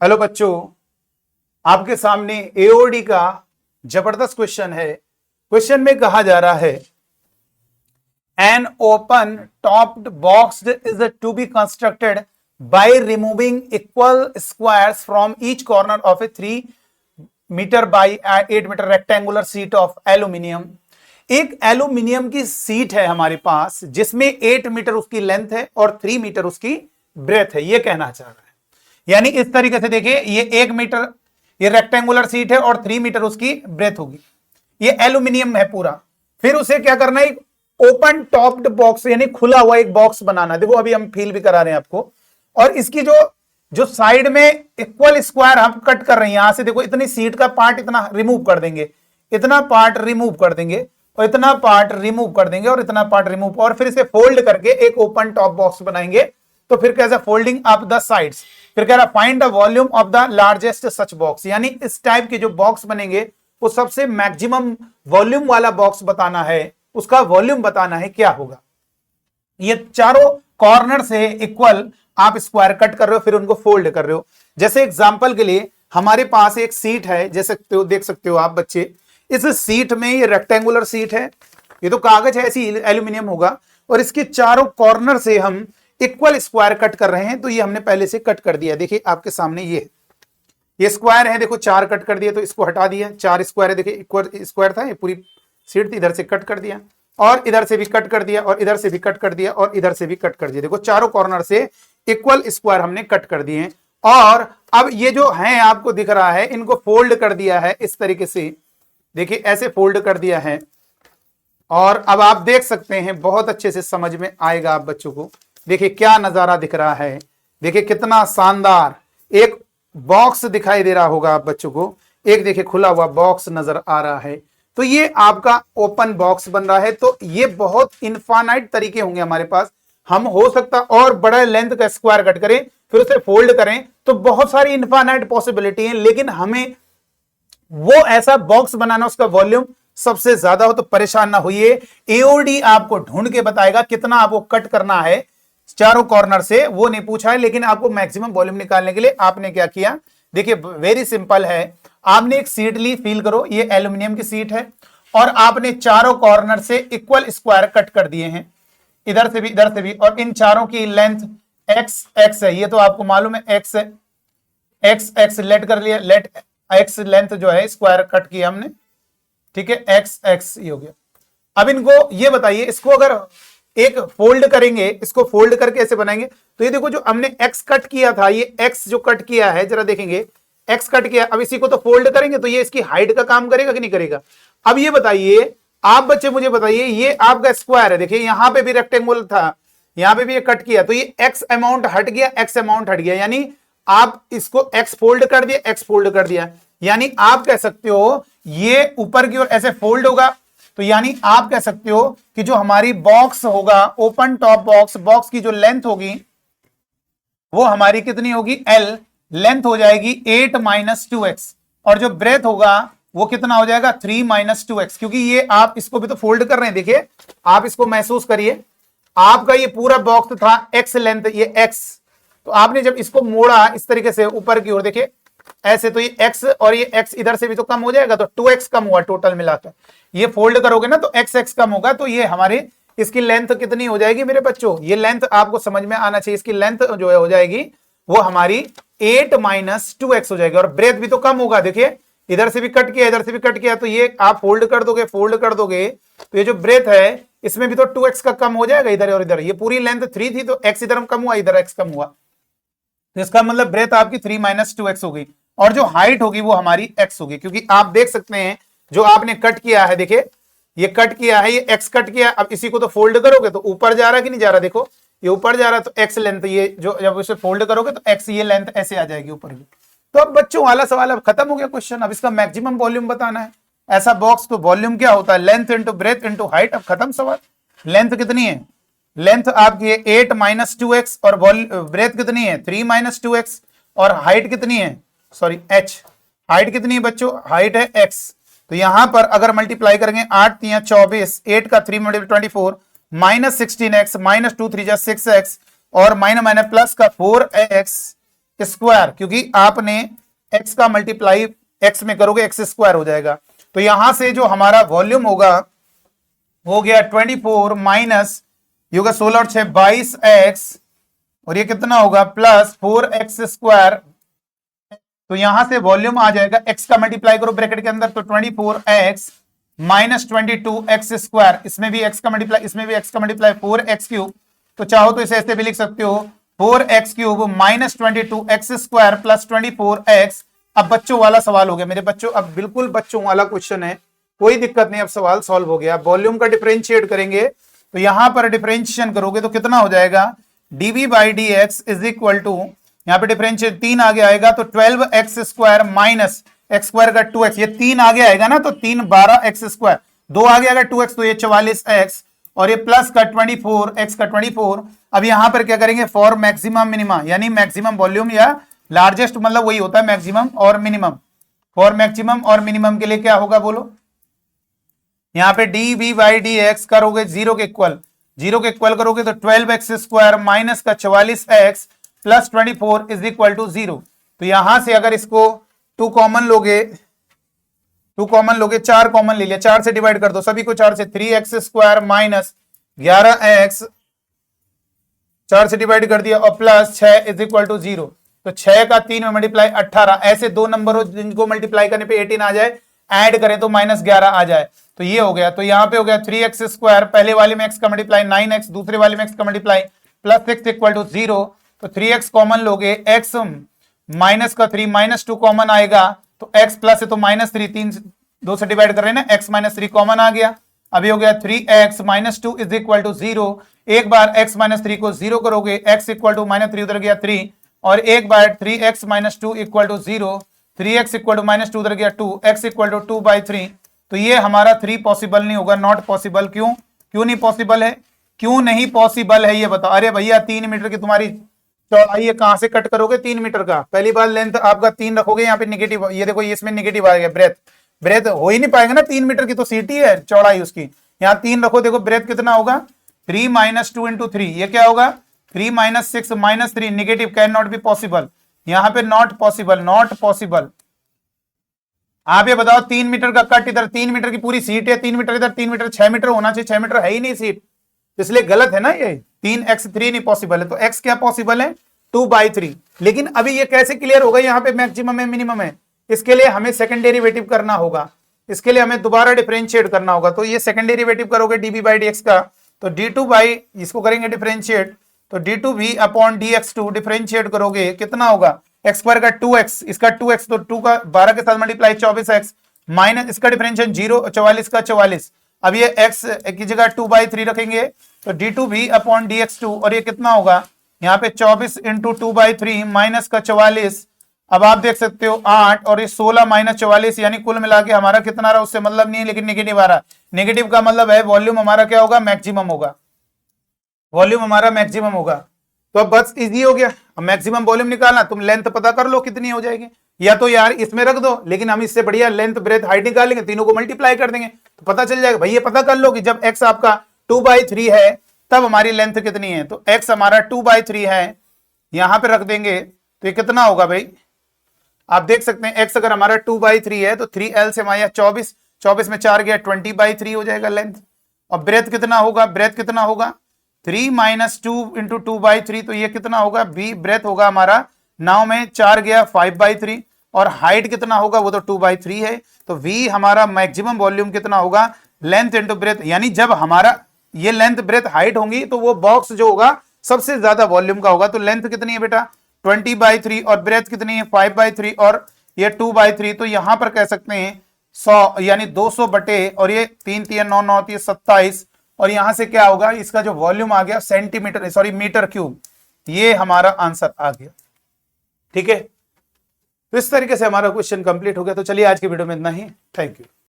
Hello बच्चों, आपके सामने एओडी का जबरदस्त क्वेश्चन है। क्वेश्चन में कहा जा रहा है an open topped box is to be constructed by removing equal squares from each corner of a 3 metre by 8 metre rectangular sheet of aluminium. एक एल्यूमिनियम की सीट है हमारे पास जिसमें 8 मीटर उसकी लेंथ है और 3 मीटर उसकी ब्रेथ है। ये कहना चाह रहा है, यानी इस तरीके से देखिए, ये 1 मीटर ये रेक्टेंगुलर सीट है और 3 मीटर उसकी ब्रेथ होगी। ये एल्यूमिनियम है पूरा। फिर उसे क्या करना है, ओपन टॉप्ड बॉक्स यानी खुला हुआ एक बॉक्स बनाना। देखो अभी हम फील भी करा रहे हैं आपको। और इसकी जो साइड में इक्वल स्क्वायर हम कट कर रहे हैं, यहां से देखो इतनी सीट का पार्ट इतना रिमूव कर देंगे, इतना पार्ट रिमूव कर देंगे और इतना पार्ट रिमूव कर देंगे और इतना पार्ट रिमूव, और फिर इसे फोल्ड करके एक ओपन टॉप बॉक्स बनाएंगे। तो फिर कैसा फोल्डिंग अप द साइड्स। फिर कह रहा find the volume of the largest such box, यानी इस टाइप के जो बॉक्स बनेंगे वो सबसे मैक्सिमम वॉल्यूम वाला बॉक्स बताना है, उसका वॉल्यूम बताना है क्या होगा। ये चारों कॉर्नर से इक्वल आप स्क्वायर कट कर रहे हो, फिर उनको फोल्ड कर रहे हो। जैसे एग्जांपल के लिए हमारे पास एक सीट है, जैसे देख सकते हो आप बच्चे, इस सीट में ये रेक्टेंगुलर सीट है, ये तो कागज है, ऐसी एल्यूमिनियम होगा, और इसके चारों कॉर्नर से हम इक्वल स्क्वायर कट कर रहे हैं। तो ये हमने पहले से कट कर दिया। देखिए आपके सामने ये स्क्वायर है, देखो 4 कट कर दिया, तो इसको हटा दिया। 4 स्क्वायर है, देखिए इक्वल स्क्वायर था, ये पूरी सीट थी, इधर से कट कर दिया और इधर से भी कट कर दिया और इधर से भी कट कर दिया और इधर से भी कट कर दिया। देखो चारों कॉर्नर से इक्वल स्क्वायर हमने कट कर दिए। और अब ये जो है आपको दिख रहा है, इनको फोल्ड कर दिया है इस तरीके से, देखिए ऐसे फोल्ड कर दिया है। और अब आप देख सकते हैं, बहुत अच्छे से समझ में आएगा आप बच्चों को। देखिए क्या नजारा दिख रहा है, देखिए कितना शानदार एक बॉक्स दिखाई दे रहा होगा आप बच्चों को। एक देखिए खुला हुआ बॉक्स नजर आ रहा है। तो ये आपका ओपन बॉक्स बन रहा है। तो ये बहुत इनफाइनाइट तरीके होंगे हमारे पास। हम हो सकता और बड़ा लेंथ का स्क्वायर कट करें, फिर उसे फोल्ड करें, तो बहुत सारी इनफाइनाइट पॉसिबिलिटी है। लेकिन हमें वो ऐसा बॉक्स बनाना उसका वॉल्यूम सबसे ज्यादा हो। तो परेशान ना होइए, एओडी आपको ढूंढ के बताएगा कितना आपको कट करना है चारों कॉर्नर से, वो नहीं पूछा है। लेकिन आपको मैक्सिमम वॉल्यूम निकालने के लिए आपने क्या किया, देखिए वेरी सिंपल है। आपने एक सीट ली, फील करो, ये एल्यूमिनियम की सीट है और आपने चारों कॉर्नर से इक्वल स्क्वायर कट कर दिए हैं, इधर से भी इधर से भी। और इन चारों की लेंथ एक्स एक्स है, ये तो आपको मालूम है, एक्स है, एक्स एक्स लेट कर लिया, लेट एक्स लेंथ जो है स्क्वायर कट किया हमने, ठीक है, एक्स एक्स ये हो गया। अब इनको ये बताइए, इसको अगर एक फोल्ड करेंगे, इसको फोल्ड करके ऐसे बनाएंगे, तो ये देखो जो हमने एक्स कट किया था, ये एक्स जो कट किया है, जरा देखेंगे, एक्स कट किया। अब इसी को तो फोल्ड करेंगे तो ये इसकी हाइट का काम करेगा कि नहीं करेगा। अब ये बताइए आप बच्चे, मुझे बताइए, ये आपका स्क्वायर है, देखिए यहां पे भी रेक्टेंगुलर था, यहां पे भी ये कट किया, तो ये एक्स अमाउंट हट गया, एक्स अमाउंट हट गया, यानी आप इसको एक्स फोल्ड कर दिया, एक्स फोल्ड कर दिया, यानी आप कह सकते हो ये ऊपर की ओर ऐसे फोल्ड होगा। तो यानी आप कह सकते हो कि जो हमारी बॉक्स होगा, ओपन टॉप बॉक्स, बॉक्स की जो लेंथ होगी वो हमारी कितनी होगी, एल, लेंथ हो जाएगी 8 - 2x, और जो ब्रेथ होगा वो कितना हो जाएगा, 3 - 2x। क्योंकि ये आप इसको भी तो फोल्ड कर रहे हैं, देखिए आप इसको महसूस करिए, आपका ये पूरा बॉक्स था x लेंथ, ये x, तो आपने जब इसको मोड़ा इस तरीके से ऊपर की ओर, देखिए ऐसे, तो ये x और ये x इधर से भी तो कम हो जाएगा, तो 2x कम हुआ टोटल मिलाकर। ये फोल्ड करोगे ना तो x x कम होगा, तो ये हमारी इसकी लेंथ कितनी हो जाएगी मेरे बच्चों, ये लेंथ आपको समझ में आना चाहिए। इसकी लेंथ जो है हो जाएगी वो हमारी 8 - 2x हो जाएगी। और ब्रेथ भी तो कम होगा, देखिए इधर से भी कट किया, इधर से भी कट किया, तो ये आप फोल्ड कर दोगे, फोल्ड कर दोगे, तो ये जो ब्रेथ है इसमें भी तो 2x का कम हो जाएगा इधर और इधर। ये पूरी लेंथ 3 थी, तो x इधर कम हुआ, इधर x कम हुआ, तो इसका मतलब ब्रेथ आपकी 3 - 2x हो गई। और जो हाइट होगी वो हमारी x होगी, क्योंकि आप देख सकते हैं जो आपने कट किया है, देखिए ये कट किया है, ये x कट किया। अब इसी को तो फोल्ड करोगे तो ऊपर जा रहा है कि नहीं जा रहा, देखो ये ऊपर जा रहा है, तो x लेंथ, ये जो जब इसे फोल्ड करोगे तो x ये लेंथ ऐसे आ जाएगी ऊपर की। तो अब बच्चों वाला सवाल अब खत्म हो गया क्वेश्चन। अब इसका मैक्सिमम वॉल्यूम बताना है। ऐसा बॉक्स तो वॉल्यूम क्या होता है, length into breadth into height. अब खत्म सवाल। लेंथ कितनी है, लेंथ आपकी है 8 - 2x, और ब्रेथ कितनी है 3 - 2x, और हाइट कितनी है, सॉरी h, हाइट कितनी है बच्चों, हाइट है x। तो यहां पर अगर मल्टीप्लाई करेंगे 8 × 3 = 24, 8 का 3 × 24 -16x, -2 × 3 = 6x, और माइनस प्लस का 4x, स्क्वायर, क्योंकि आपने x का मल्टीप्लाई x में करोगे x स्क्वायर हो जाएगा। तो यहां से जो हमारा वॉल्यूम होगा हो गया 24 माइनस ये होगा 16 और 6 22x, और ये कितना होगा प्लस 4x स्क्वायर। तो यहां से वॉल्यूम आ जाएगा, x का मल्टीप्लाई करो ब्रैकेट के अंदर, तो 24x माइनस 22x स्क्वायर, इसमें भी x का मल्टीप्लाई, इसमें भी x का मल्टीप्लाई 4x क्यूब। तो चाहो तो इसे ऐसे भी लिख सकते हो 4x cube minus 22x square plus 24x। अब बच्चों वाला सवाल हो गया मेरे बच्चों, अब बिल्कुल बच्चों वाला क्वेश्चन है, कोई दिक्कत नहीं, अब सवाल सॉल्व हो गया। वॉल्यूम का डिफरेंशिएट करेंगे तो यहां पर डिफरेंशिएशन करोगे तो कितना हो जाएगा, dv by D X is equal to, यहाँ पे डिफरेंशिएट 3 आगे आएगा तो 12x square minus x square का 2x, ये 3 आगे आएगा ना तो 3 12x स्क्वायर, 2 आगे आएगा 2x तो ये 44x, और ये प्लस का 24x का 24। अब यहां पर क्या करेंगे, फॉर मैक्सिमम मिनिमम, यानी मैक्सिमम वॉल्यूम या लार्जेस्ट, मतलब वही होता है मैक्सिमम और मिनिमम। फॉर मैक्सिमम और मिनिमम के लिए क्या होगा बोलो, यहाँ पे dv बाई डी एक्स करोगे 0 के इक्वल, 0 के इक्वल करोगे तो 12x स्क्वायर माइनस का 44x plus 24 is equal to 0। तो यहां से अगर इसको 2 कॉमन लोगे, 4 कॉमन ले लिया, 4 से डिवाइड कर दो सभी को, 4 से 3x स्क्वायर माइनस 11x, 4 से डिवाइड कर दिया, और प्लस 6 इज इक्वल टू 0। तो 6 का 3 में मल्टीप्लाई 18, ऐसे दो नंबर हो जिनको मल्टीप्लाई करने पे 18 आ जाए, ऐड करें तो माइनस 11 आ जाए, तो ये हो गया। तो यहाँ पे हो गया 3x स्क्वायर, पहले वाले में x का मल्टीप्लाई 9x, दूसरे वाले में x का मल्टीप्लाई प्लस 6 इक्वल टू 0। तो 3x कॉमन लोगे, x माइनस का 3 माइनस 2 कॉमन आएगा, तो x प्लस है तो माइनस 3, 3 2 से डिवाइड कर रहे हैं ना, x माइनस 3 कॉमन आ गया। अभी हो गया 3x minus 2 is equal to 0। एक बार x माइनस 3 को 0 करोगे, x इक्वल टू माइनस 3 उधर गया 3, और एक बार 3x minus 2 equal to 0, 3x equal to minus 2 उधर गया 2, x इक्वल टू 2 बाई 3। तो ये हमारा 3 पॉसिबल नहीं होगा, नॉट पॉसिबल। क्यों, क्यों नहीं पॉसिबल है, क्यों नहीं पॉसिबल है ये बताओ। अरे भैया 3 मीटर की तुम्हारी चौड़ाई है, कहां से कट करोगे 3 मीटर का, पहली बार लेंथ आपका 3 रखोगे, यहाँ पे निगेटिव, ये देखो ये इसमें निगेटिव आ गया, ब्रेथ हो ही नहीं पाएगा ना 3 मीटर की, तो सीटी है चौड़ाई उसकी, यहाँ 3 रखो, देखो ब्रेथ कितना होगा 3 माइनस 2 इंटू 3, ये क्या होगा 3 minus 6 minus 3, negative, can not be possible, यहाँ पे नॉट पॉसिबल, नॉट पॉसिबल। आप ये बताओ 3 मीटर का कट इधर, 3 मीटर की पूरी सीट है, 3 मीटर इधर, 3 मीटर, 6 मीटर होना चाहिए, 6 मीटर है ही नहीं सीट, इसलिए गलत है ना ये, 3x3 नहीं पॉसिबल है। तो x क्या पॉसिबल है 2/3। लेकिन अभी ये कैसे क्लियर होगा, यहाँ पे मैक्सिमम है मिनिमम है, इसके लिए हमें सेकंड डेरिवेटिव करना होगा, इसके लिए हमें दोबारा डिफरेंशिएट करना होगा। तो ये सेकंड डेरिवेटिव करोगे dv बाई dx का, तो d2 बाई, इसको करेंगे डिफरेंशिएट, तो d2v अपॉन dx2 डिफरेंशिएट करोगे कितना होगा, x स्क्वायर का 2x, इसका 2x, तो 2 का 12 के साथ मल्टीप्लाई 24x माइनस इसका डिफरेंशिएट 0, 44 का 44। अब ये x की जगह 2/3 रखेंगे, तो d2v अपॉन dx2, और ये कितना होगा यहाँ पे 24 इंटू 2/3 माइनस का 44। अब आप देख सकते हो 8 और ये 16 माइनस 44, यानी कुल मिला के हमारा कितना रहा उससे मतलब नहीं है, लेकिन नेगेटिव आ रहा। नेगेटिव का मतलब है वॉल्यूम हमारा क्या होगा, मैक्सिमम होगा, वॉल्यूम हमारा मैक्सिमम होगा। तो अब बस इजी हो गया, अब मैक्सिमम वॉल्यूम निकालना, तुम लेंथ पता कर लो कितनी हो जाएगी, या तो यार इसमें रख दो, लेकिन हम इससे बढ़िया लेंथ ब्रेथ हाइट निकालेंगे, तीनों को मल्टीप्लाई कर देंगे तो पता चल जाएगा। भैया पता कर लो कि जब x आपका 2/3 है तब हमारी लेंथ कितनी है, तो x हमारा 2/3 है, यहां पे रख देंगे तो ये कितना होगा भाई, आप देख सकते हैं x अगर हमारा 2/3 है तो 3l से हमारा 24, 24 में 4 गया 20/3 हो जाएगा लेंथ। और ब्रेथ कितना होगा, ब्रेथ कितना होगा 3 माइनस 2 इंटू 2/3, तो ये कितना होगा b ब्रेथ होगा हमारा, 9 में 4 गया 5/3, और हाइट कितना होगा वो तो 2/3 है। तो v हमारा मैक्सिमम वॉल्यूम कितना होगा, लेंथ इंटू ब्रेथ, यानी जब हमारा ये लेंथ ब्रेथ हाइट होंगी तो वो बॉक्स जो होगा सबसे ज्यादा वॉल्यूम का होगा। तो लेंथ कितनी है बेटा 20/3, और ब्रेथ कितनी है 5/3, और ये 2/3, तो यहां पर कह सकते हैं 100 यानी 200 बटे, और ये 3 3 9 9 ये 27, और यहां से क्या होगा इसका जो वॉल्यूम आ गया सेंटीमीटर, सॉरी मीटर क्यूब, ये हमारा आंसर आ गया। ठीक है, तो इस तरीके से हमारा क्वेश्चन कंप्लीट हो गया। तो चलिए आज की वीडियो में इतना ही, थैंक यू।